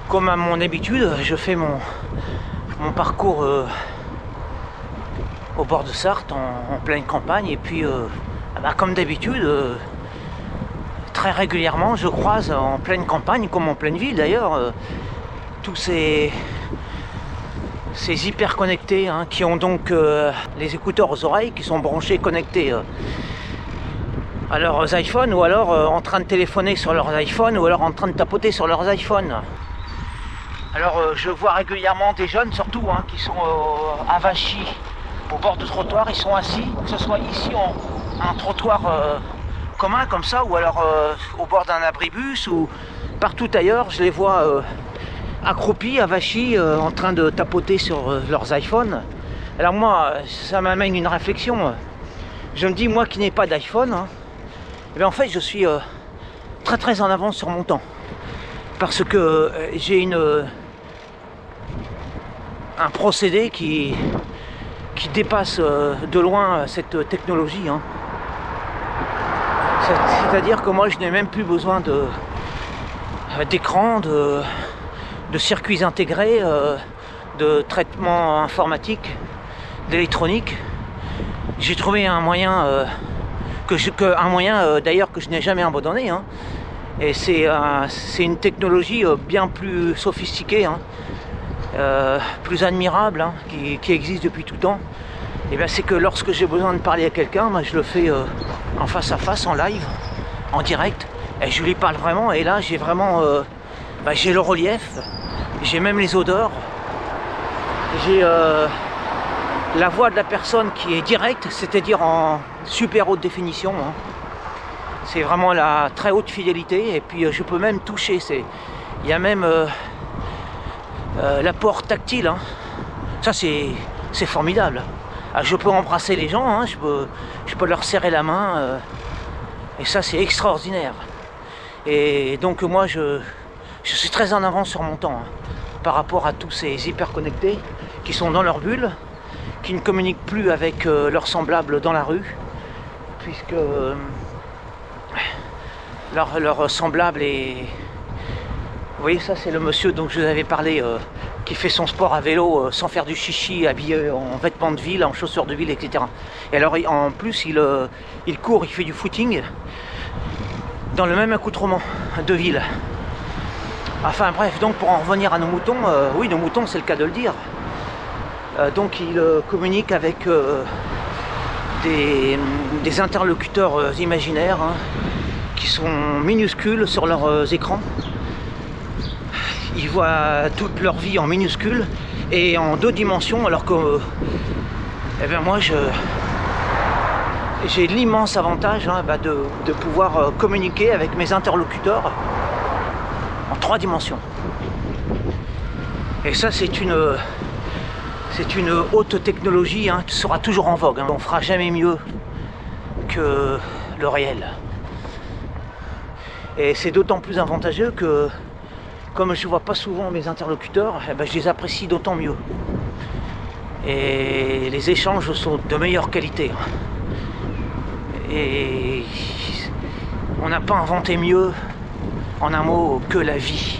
Comme à mon habitude, je fais mon parcours au bord de Sarthe, en pleine campagne, et puis comme d'habitude, très régulièrement je croise en pleine campagne, comme en pleine ville d'ailleurs, tous ces hyper connectés qui ont donc les écouteurs aux oreilles, qui sont branchés, connectés à leurs iPhones, ou alors en train de téléphoner sur leurs iPhones, ou alors en train de tapoter sur leurs iPhones. Alors je vois régulièrement des jeunes surtout qui sont avachis au bord de trottoir, ils sont assis, que ce soit ici un trottoir commun comme ça, ou alors au bord d'un abribus, ou partout ailleurs, je les vois accroupis, avachis, en train de tapoter sur leurs iPhones. Alors moi, ça m'amène une réflexion. Je me dis, moi qui n'ai pas d'iPhone, eh bien en fait je suis très en avance sur mon temps. Parce que j'ai un procédé qui dépasse de loin cette technologie. C'est-à-dire que moi je n'ai même plus besoin d'écran, de circuits intégrés, de traitement informatique, d'électronique. J'ai trouvé un moyen d'ailleurs que je n'ai jamais abandonné. Et c'est une technologie bien plus sophistiquée, plus admirable, qui existe depuis tout temps. Et bien c'est que lorsque j'ai besoin de parler à quelqu'un, je le fais en face à face, en live, en direct, et je lui parle vraiment. Et là j'ai vraiment j'ai le relief, j'ai même les odeurs, j'ai la voix de la personne qui est directe, c'est-à-dire en super haute définition. C'est vraiment la très haute fidélité, et puis je peux même toucher. Il y a même l'apport tactile. Ça c'est formidable. Je peux embrasser les gens, je peux leur serrer la main, et ça c'est extraordinaire. Et donc moi je suis très en avance sur mon temps par rapport à tous ces hyper connectés qui sont dans leur bulle, qui ne communiquent plus avec leurs semblables dans la rue, puisque leur semblable est... Vous voyez, ça c'est le monsieur dont je vous avais parlé, qui fait son sport à vélo sans faire du chichi, habillé en vêtements de ville, en chaussures de ville, etc. Et alors en plus il court, il fait du footing dans le même accoutrement de ville. Enfin bref, donc pour en revenir à nos moutons, oui, nos moutons c'est le cas de le dire. Donc il communique avec des interlocuteurs imaginaires qui sont minuscules sur leurs écrans. Ils voient toute leur vie en minuscule et en 2 dimensions, alors que moi j'ai l'immense avantage de pouvoir communiquer avec mes interlocuteurs en 3 dimensions. Et ça c'est une haute technologie qui sera toujours en vogue. On fera jamais mieux que le réel. Et c'est d'autant plus avantageux que, comme je ne vois pas souvent mes interlocuteurs, je les apprécie d'autant mieux. Et les échanges sont de meilleure qualité. Et on n'a pas inventé mieux, en un mot, que la vie.